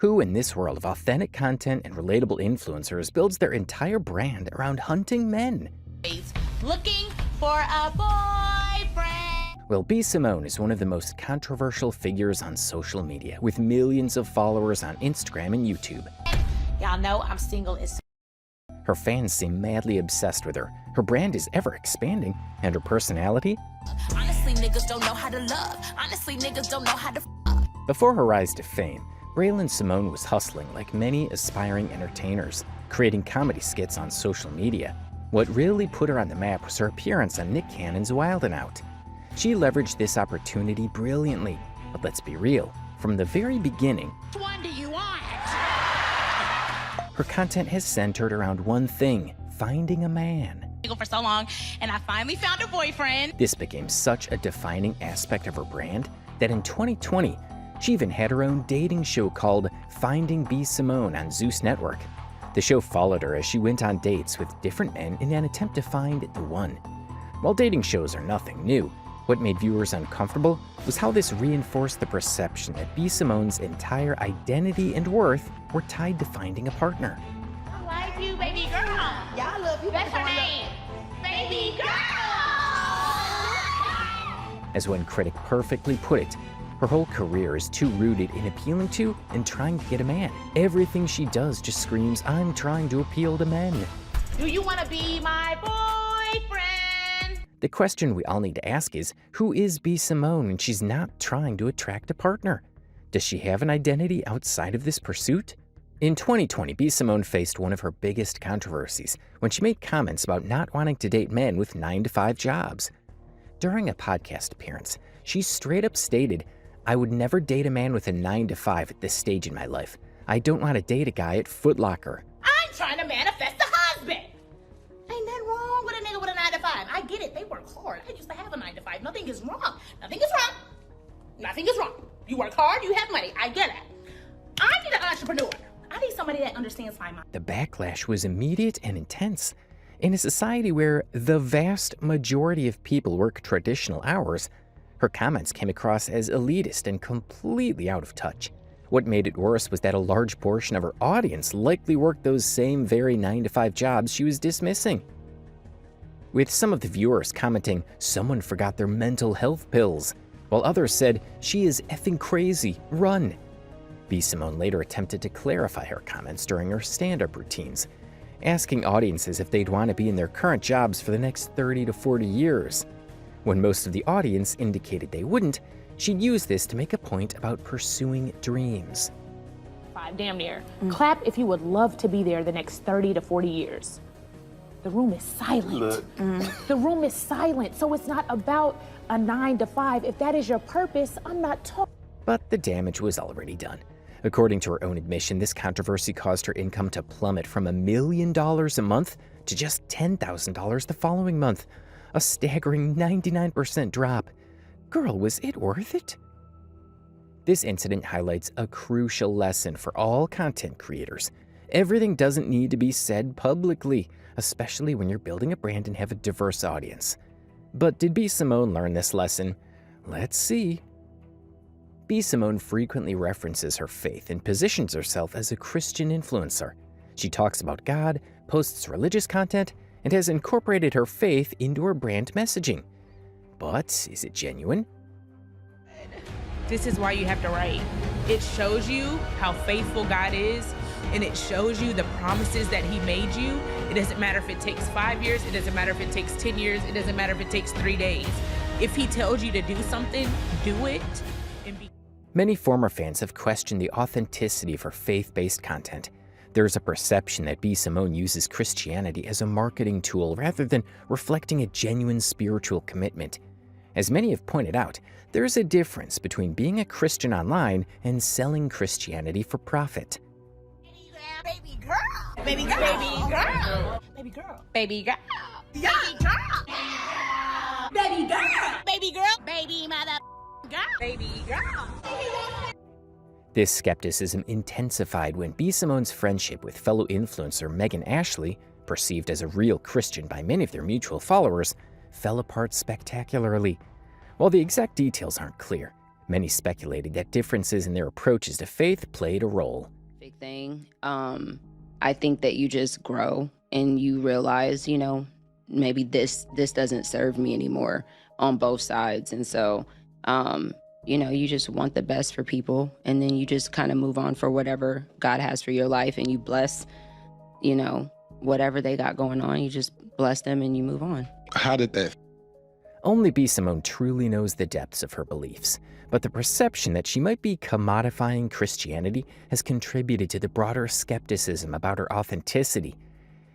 Who in this world of authentic content and relatable influencers builds their entire brand around hunting men? Looking for a boyfriend. Well, B. Simone is one of the most controversial figures on social media, with millions of followers on Instagram and YouTube. Y'all know I'm single as. Her fans seem madly obsessed with her. Her brand is ever expanding, and her personality? Honestly, niggas don't know how to love. Honestly, niggas don't know how to Before her rise to fame, Braylon Simone was hustling like many aspiring entertainers, creating comedy skits on social media. What really put her on the map was her appearance on Nick Cannon's Wild 'N Out. She leveraged this opportunity brilliantly, but let's be real, from the very beginning, Which one do you want? her content has centered around one thing: finding a man. For so long, and I finally found a boyfriend. This became such a defining aspect of her brand that in 2020, she even had her own dating show called Finding B. Simone on Zeus Network. The show followed her as she went on dates with different men in an attempt to find the one. While dating shows are nothing new, what made viewers uncomfortable was how this reinforced the perception that B. Simone's entire identity and worth were tied to finding a partner. I like you, baby girl. Yeah, I love you. That's her name. Baby girl. As one critic perfectly put it, her whole career is too rooted in appealing to and trying to get a man. Everything she does just screams, "I'm trying to appeal to men." Do you want to be my boyfriend? The question we all need to ask is, who is B. Simone when she's not trying to attract a partner? Does she have an identity outside of this pursuit? In 2020, B. Simone faced one of her biggest controversies when she made comments about not wanting to date men with 9-to-5 jobs. During a podcast appearance, she straight up stated, "I would never date a man with a 9-to-5 at this stage in my life. I don't want to date a guy at Foot Locker." I'm trying to manifest a husband. Ain't nothing wrong with a nigga with a 9-to-5. I get it. They work hard. I used to have a 9-to-5. Nothing is wrong. Nothing is wrong. Nothing is wrong. You work hard. You have money. I get it. I need an entrepreneur. I need somebody that understands my mind. The backlash was immediate and intense. In a society where the vast majority of people work traditional hours, her comments came across as elitist and completely out of touch. What made it worse was that a large portion of her audience likely worked those same very 9-to-5 jobs she was dismissing. With some of the viewers commenting, "Someone forgot their mental health pills," while others said, "She is effing crazy, run." B. Simone later attempted to clarify her comments during her stand-up routines, asking audiences if they'd want to be in their current jobs for the next 30 to 40 years. When most of the audience indicated they wouldn't, she'd use this to make a point about pursuing dreams. Damn near. Clap if you would love to be there the next 30 to 40 years. The room is silent. The room is silent, so it's not about a 9-to-5. If that is your purpose, I'm not talking. But the damage was already done. According to her own admission, this controversy caused her income to plummet from $1 million a month to just $10,000 the following month, a staggering 99% drop. Girl, was it worth it? This incident highlights a crucial lesson for all content creators. Everything doesn't need to be said publicly, especially when you're building a brand and have a diverse audience. But did B. Simone learn this lesson? Let's see. B. Simone frequently references her faith and positions herself as a Christian influencer. She talks about God, posts religious content, and has incorporated her faith into her brand messaging. But is it genuine? This is why you have to write. It shows you how faithful God is, and it shows you the promises that He made you. It doesn't matter if it takes 5 years, it doesn't matter if it takes 10 years, it doesn't matter if it takes 3 days. If He tells you to do something, do it. Many former fans have questioned the authenticity of her faith-based content. There is a perception that B. Simone uses Christianity as a marketing tool rather than reflecting a genuine spiritual commitment. As many have pointed out, there is a difference between being a Christian online and selling Christianity for profit. Baby girl. Baby girl. Baby girl. Baby girl. Baby girl. Yeah. Baby girl. Baby girl. Baby girl. Baby mother girl. Baby girl. This skepticism intensified when B. Simone's friendship with fellow influencer Megan Ashley, perceived as a real Christian by many of their mutual followers, fell apart spectacularly. While the exact details aren't clear, Many speculated that differences in their approaches to faith played a role. Big thing. I think that you just grow and you realize, maybe this doesn't serve me anymore on both sides. And so, you just want the best for people, and then you just kind of move on for whatever God has for your life, and you bless, whatever they got going on. You just bless them and you move on. How did that? Only B. Simone truly knows the depths of her beliefs, but the perception that she might be commodifying Christianity has contributed to the broader skepticism about her authenticity.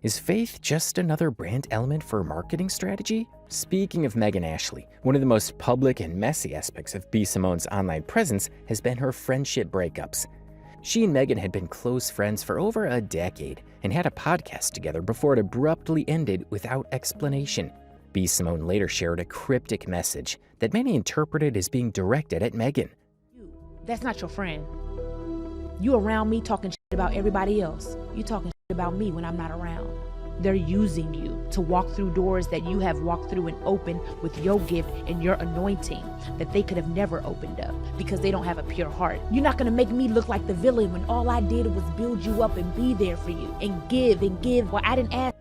Is faith just another brand element for a marketing strategy? Speaking of Megan Ashley, one of the most public and messy aspects of B. Simone's online presence has been her friendship breakups. She and Megan had been close friends for over a decade and had a podcast together before it abruptly ended without explanation. B. Simone later shared a cryptic message that many interpreted as being directed at Megan. That's not your friend. You around me talking shit about everybody else. You talking shit about me when I'm not around. They're using you to walk through doors that you have walked through and opened with your gift and your anointing that they could have never opened up because they don't have a pure heart. You're not gonna make me look like the villain when all I did was build you up and be there for you and give. Well, I didn't ask.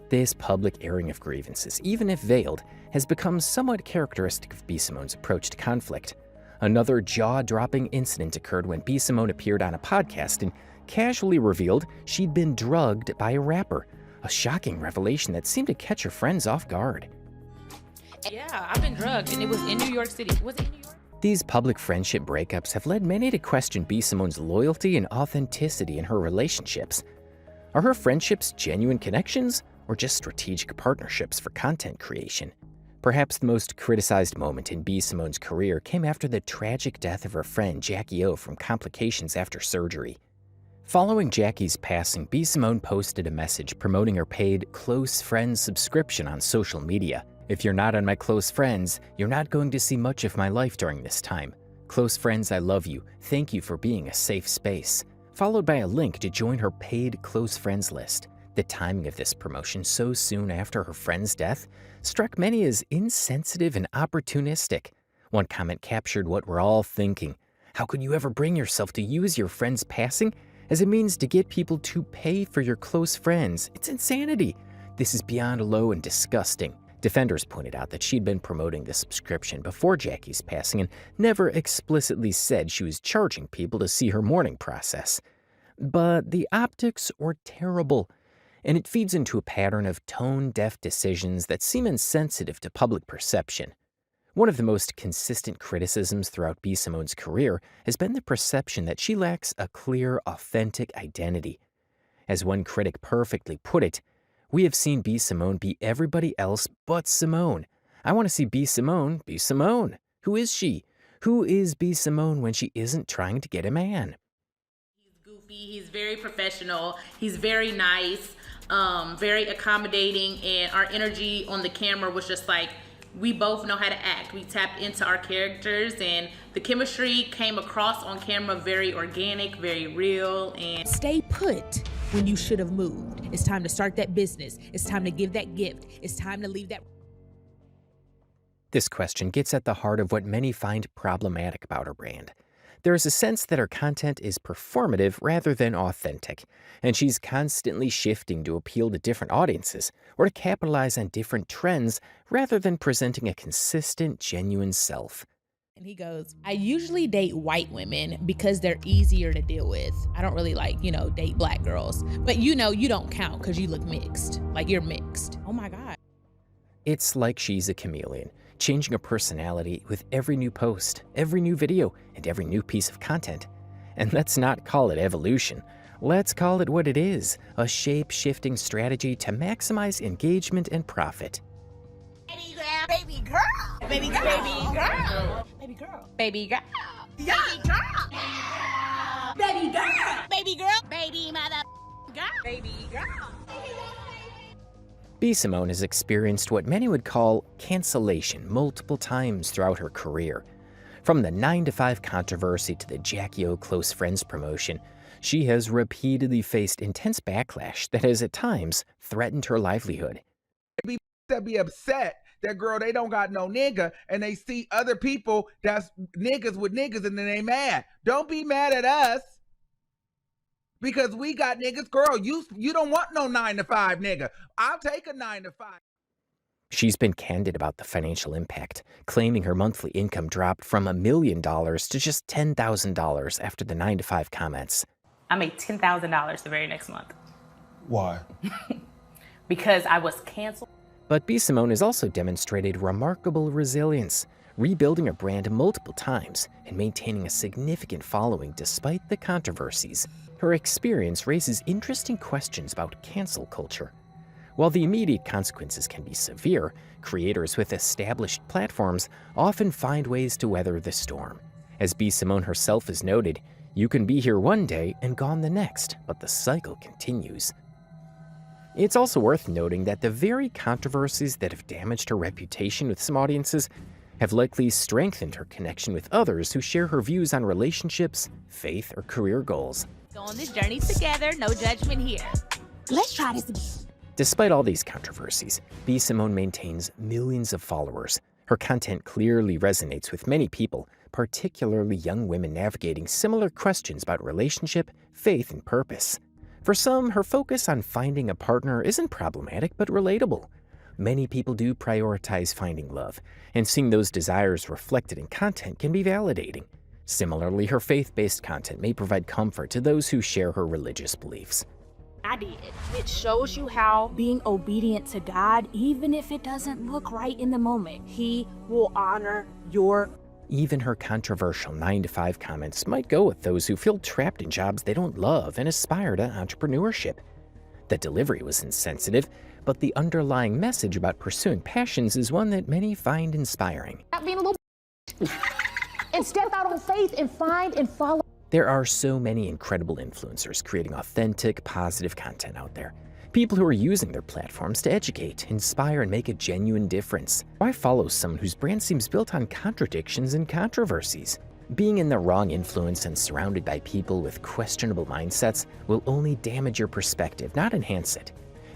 This public airing of grievances, even if veiled, has become somewhat characteristic of B. Simone's approach to conflict. Another jaw-dropping incident occurred when B. Simone appeared on a podcast and casually revealed she'd been drugged by a rapper, a shocking revelation that seemed to catch her friends off guard. Yeah, I've been drugged, and it was in New York City. Was it in New York? These public friendship breakups have led many to question B. Simone's loyalty and authenticity in her relationships. Are her friendships genuine connections, or just strategic partnerships for content creation? Perhaps the most criticized moment in B. Simone's career came after the tragic death of her friend Jackie O from complications after surgery. Following Jackie's passing, B. Simone posted a message promoting her paid Close Friends subscription on social media. If you're not on my close friends, you're not going to see much of my life during this time. Close friends, I love you. Thank you for being a safe space. Followed by a link to join her paid close friends list. The timing of this promotion so soon after her friend's death struck many as insensitive and opportunistic. One comment captured what we're all thinking. How could you ever bring yourself to use your friend's passing as a means to get people to pay for your close friends? It's insanity. This is beyond low and disgusting. Defenders pointed out that she'd been promoting the subscription before Jackie's passing and never explicitly said she was charging people to see her mourning process. But the optics were terrible, and it feeds into a pattern of tone-deaf decisions that seem insensitive to public perception. One of the most consistent criticisms throughout B. Simone's career has been the perception that she lacks a clear, authentic identity. As one critic perfectly put it, we have seen B. Simone be everybody else but Simone. I want to see B. Simone be Simone. Who is she? Who is B. Simone when she isn't trying to get a man? He's goofy, he's very professional, he's very nice, very accommodating, and our energy on the camera was just like, we both know how to act. We tapped into our characters, and the chemistry came across on camera very organic, very real. And Stay put when you should have moved. It's time to start that business. It's time to give that gift. It's time to leave that. This question gets at the heart of what many find problematic about her brand. There is a sense that her content is performative rather than authentic, and she's constantly shifting to appeal to different audiences or to capitalize on different trends rather than presenting a consistent, genuine self. And he goes, I usually date white women because they're easier to deal with. I don't really date black girls. But you don't count because you look mixed. Like you're mixed. Oh my God. It's like she's a chameleon, changing her personality with every new post, every new video, and every new piece of content. And let's not call it evolution. Let's call it what it is, a shape-shifting strategy to maximize engagement and profit. baby girl, baby girl, baby girl, baby girl, baby girl, yeah, baby girl, baby girl, baby girl, baby mother girl, baby girl. B. Simone has experienced what many would call cancellation multiple times throughout her career. From the 9-to-5 controversy to the Jackie O Close Friends promotion, she has repeatedly faced intense backlash that has at times threatened her livelihood. That be upset that, girl, they don't got no nigga, and they see other people that's niggas with niggas, and then they mad. Don't be mad at us because we got niggas. Girl, you don't want no 9-to-5 nigga. I'll take a 9-to-5. She's been candid about the financial impact, claiming her monthly income dropped from $1 million to just $10,000 after the 9-to-5 comments. I made $10,000 the very next month. Why? Because I was canceled. But B. Simone has also demonstrated remarkable resilience, rebuilding her brand multiple times and maintaining a significant following despite the controversies. Her experience raises interesting questions about cancel culture. While the immediate consequences can be severe, creators with established platforms often find ways to weather the storm. As B. Simone herself has noted, you can be here one day and gone the next, but the cycle continues. It's also worth noting that the very controversies that have damaged her reputation with some audiences have likely strengthened her connection with others who share her views on relationships, faith, or career goals. Go on this journey together, no judgment here. Let's try this again. Despite all these controversies, B. Simone maintains millions of followers. Her content clearly resonates with many people, particularly young women navigating similar questions about relationship, faith, and purpose. For some, her focus on finding a partner isn't problematic but relatable. Many people do prioritize finding love, and seeing those desires reflected in content can be validating. Similarly, her faith-based content may provide comfort to those who share her religious beliefs. I did. It shows you how being obedient to God, even if it doesn't look right in the moment, He will honor your. Even her controversial 9-to-5 comments might go with those who feel trapped in jobs they don't love and aspire to entrepreneurship. The delivery was insensitive, but the underlying message about pursuing passions is one that many find inspiring. Stop being a little and step out on faith and find and follow. There are so many incredible influencers creating authentic, positive content out there. People who are using their platforms to educate, inspire, and make a genuine difference. Why follow someone whose brand seems built on contradictions and controversies? Being in the wrong influence and surrounded by people with questionable mindsets will only damage your perspective, not enhance it.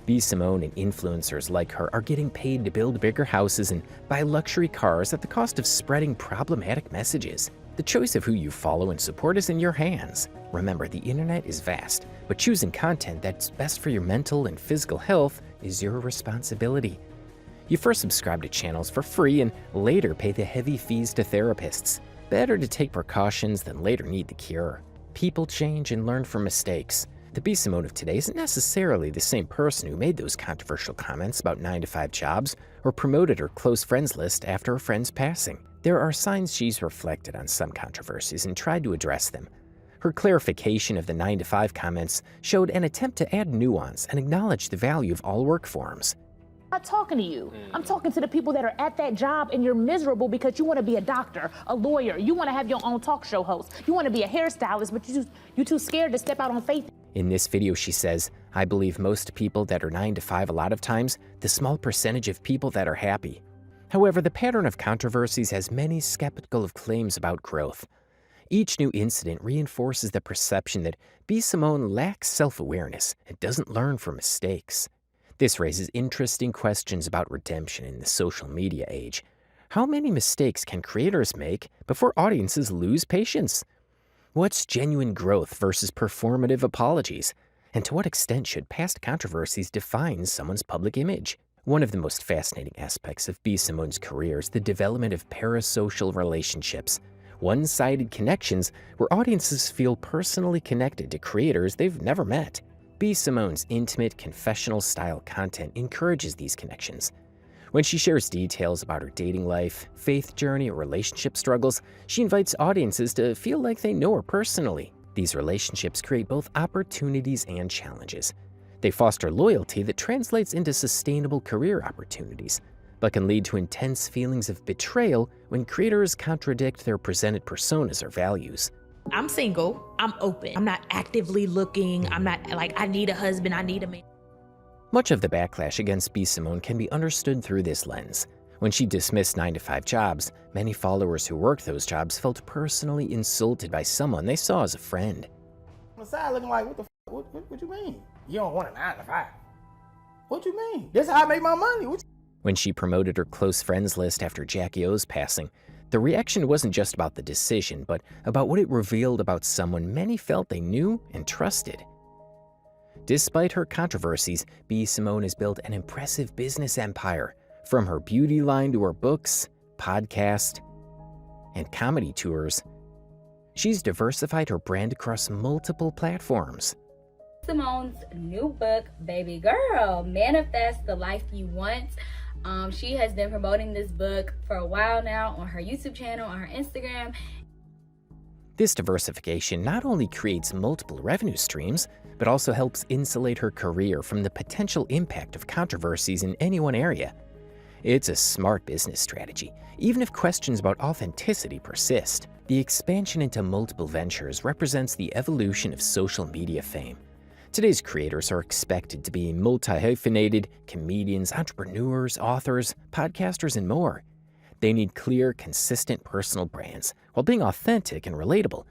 B. Simone and influencers like her are getting paid to build bigger houses and buy luxury cars at the cost of spreading problematic messages. The choice of who you follow and support is in your hands. Remember, the internet is vast, but choosing content that's best for your mental and physical health is your responsibility. You first subscribe to channels for free and later pay the heavy fees to therapists. Better to take precautions than later need the cure. People change and learn from mistakes. The B. Simone of today isn't necessarily the same person who made those controversial comments about 9-to-5 jobs or promoted her close friends list after a friend's passing. There are signs she's reflected on some controversies and tried to address them. Her clarification of the 9-to-5 comments showed an attempt to add nuance and acknowledge the value of all work forms. I'm not talking to you. I'm talking to the people that are at that job and you're miserable because you want to be a doctor, a lawyer, you want to have your own talk show host, you want to be a hairstylist, but you're too scared to step out on faith. In this video, she says, "I believe most people that are 9-to-5 a lot of times, the small percentage of people that are happy." However, the pattern of controversies has many skeptical of claims about growth. Each new incident reinforces the perception that B. Simone lacks self-awareness and doesn't learn from mistakes. This raises interesting questions about redemption in the social media age. How many mistakes can creators make before audiences lose patience? What's genuine growth versus performative apologies? And to what extent should past controversies define someone's public image? One of the most fascinating aspects of B. Simone's career is the development of parasocial relationships, one-sided connections where audiences feel personally connected to creators they've never met. B. Simone's intimate, confessional-style content encourages these connections. When she shares details about her dating life, faith journey, or relationship struggles, she invites audiences to feel like they know her personally. These relationships create both opportunities and challenges. They foster loyalty that translates into sustainable career opportunities, but can lead to intense feelings of betrayal when creators contradict their presented personas or values. I'm single, I'm open, I'm not actively looking, I'm not like, I need a husband, I need a man. Much of the backlash against B. Simone can be understood through this lens. When she dismissed 9-to-5 jobs, many followers who worked those jobs felt personally insulted by someone they saw as a friend. On the side looking like, what you mean? You don't want a 9-to-5. What you mean? This is how I make my money. When she promoted her close friends list after Jackie O's passing, the reaction wasn't just about the decision, but about what it revealed about someone many felt they knew and trusted. Despite her controversies, B. Simone has built an impressive business empire, from her beauty line to her books, podcast, and comedy tours. She's diversified her brand across multiple platforms. Simone's new book, Baby Girl, Manifest the Life You Want. She has been promoting this book for a while now on her YouTube channel, on her Instagram. This diversification not only creates multiple revenue streams, but also helps insulate her career from the potential impact of controversies in any one area. It's a smart business strategy, even if questions about authenticity persist. The expansion into multiple ventures represents the evolution of social media fame. Today's creators are expected to be multi-hyphenated, comedians, entrepreneurs, authors, podcasters, and more. They need clear, consistent personal brands while being authentic and relatable.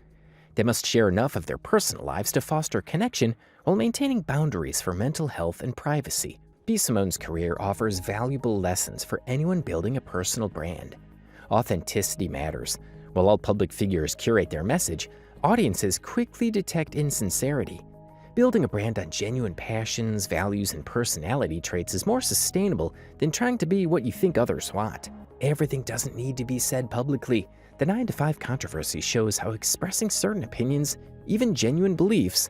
They must share enough of their personal lives to foster connection while maintaining boundaries for mental health and privacy. B. Simone's career offers valuable lessons for anyone building a personal brand. Authenticity matters. While all public figures curate their message, audiences quickly detect insincerity. Building a brand on genuine passions, values, and personality traits is more sustainable than trying to be what you think others want. Everything doesn't need to be said publicly. The 9-to-5 controversy shows how expressing certain opinions, even genuine beliefs,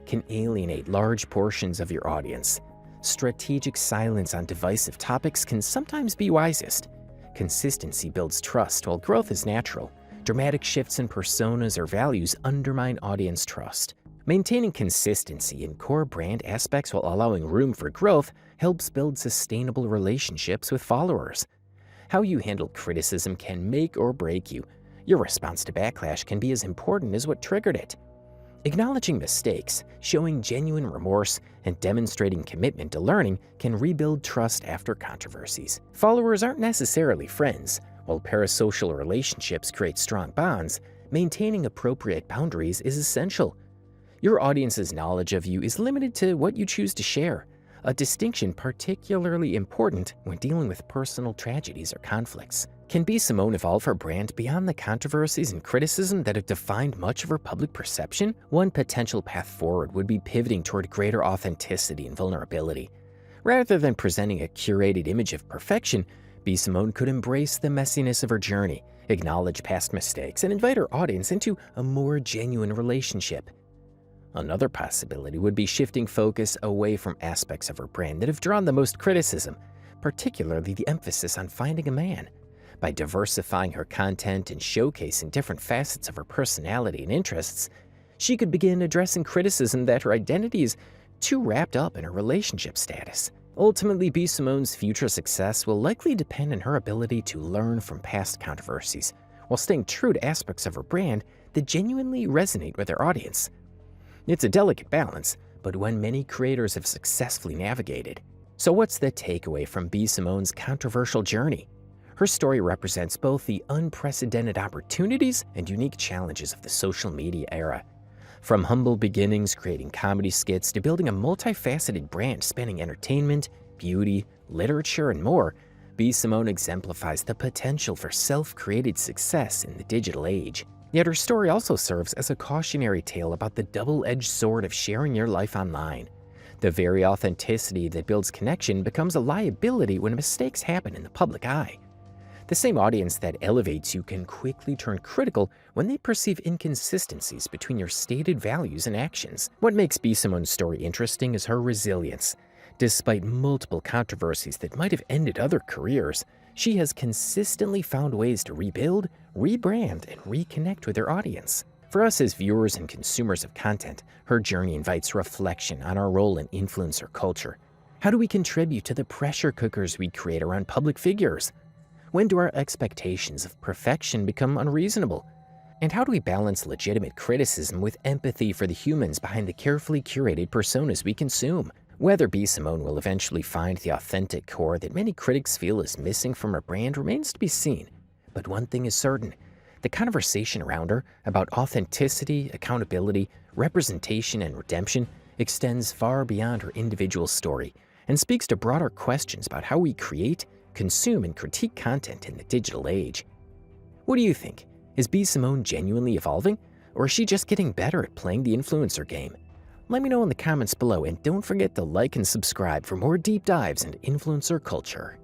can alienate large portions of your audience. Strategic silence on divisive topics can sometimes be wisest. Consistency builds trust, while growth is natural. Dramatic shifts in personas or values undermine audience trust. Maintaining consistency in core brand aspects while allowing room for growth helps build sustainable relationships with followers. How you handle criticism can make or break you. Your response to backlash can be as important as what triggered it. Acknowledging mistakes, showing genuine remorse, and demonstrating commitment to learning can rebuild trust after controversies. Followers aren't necessarily friends. While parasocial relationships create strong bonds, maintaining appropriate boundaries is essential. Your audience's knowledge of you is limited to what you choose to share, a distinction particularly important when dealing with personal tragedies or conflicts. Can B. Simone evolve her brand beyond the controversies and criticism that have defined much of her public perception? One potential path forward would be pivoting toward greater authenticity and vulnerability. Rather than presenting a curated image of perfection, B. Simone could embrace the messiness of her journey, acknowledge past mistakes, and invite her audience into a more genuine relationship. Another possibility would be shifting focus away from aspects of her brand that have drawn the most criticism, particularly the emphasis on finding a man. By diversifying her content and showcasing different facets of her personality and interests, she could begin addressing criticism that her identity is too wrapped up in her relationship status. Ultimately, B. Simone's future success will likely depend on her ability to learn from past controversies, while staying true to aspects of her brand that genuinely resonate with her audience. It's a delicate balance, but one many creators have successfully navigated. So what's the takeaway from B. Simone's controversial journey? Her story represents both the unprecedented opportunities and unique challenges of the social media era. From humble beginnings creating comedy skits to building a multifaceted brand spanning entertainment, beauty, literature, and more, B. Simone exemplifies the potential for self-created success in the digital age. Yet her story also serves as a cautionary tale about the double-edged sword of sharing your life online. The very authenticity that builds connection becomes a liability when mistakes happen in the public eye. The same audience that elevates you can quickly turn critical when they perceive inconsistencies between your stated values and actions. What makes B. Simone's story interesting is her resilience. Despite multiple controversies that might have ended other careers, she has consistently found ways to rebuild, rebrand, and reconnect with her audience. For us as viewers and consumers of content, her journey invites reflection on our role in influencer culture. How do we contribute to the pressure cookers we create around public figures? When do our expectations of perfection become unreasonable? And how do we balance legitimate criticism with empathy for the humans behind the carefully curated personas we consume? Whether B. Simone will eventually find the authentic core that many critics feel is missing from her brand remains to be seen. But one thing is certain: the conversation around her about authenticity, accountability, representation, and redemption extends far beyond her individual story, and speaks to broader questions about how we create, consume, and critique content in the digital age. What do you think? Is B. Simone genuinely evolving, or is she just getting better at playing the influencer game? Let me know in the comments below, and don't forget to like and subscribe for more deep dives into influencer culture.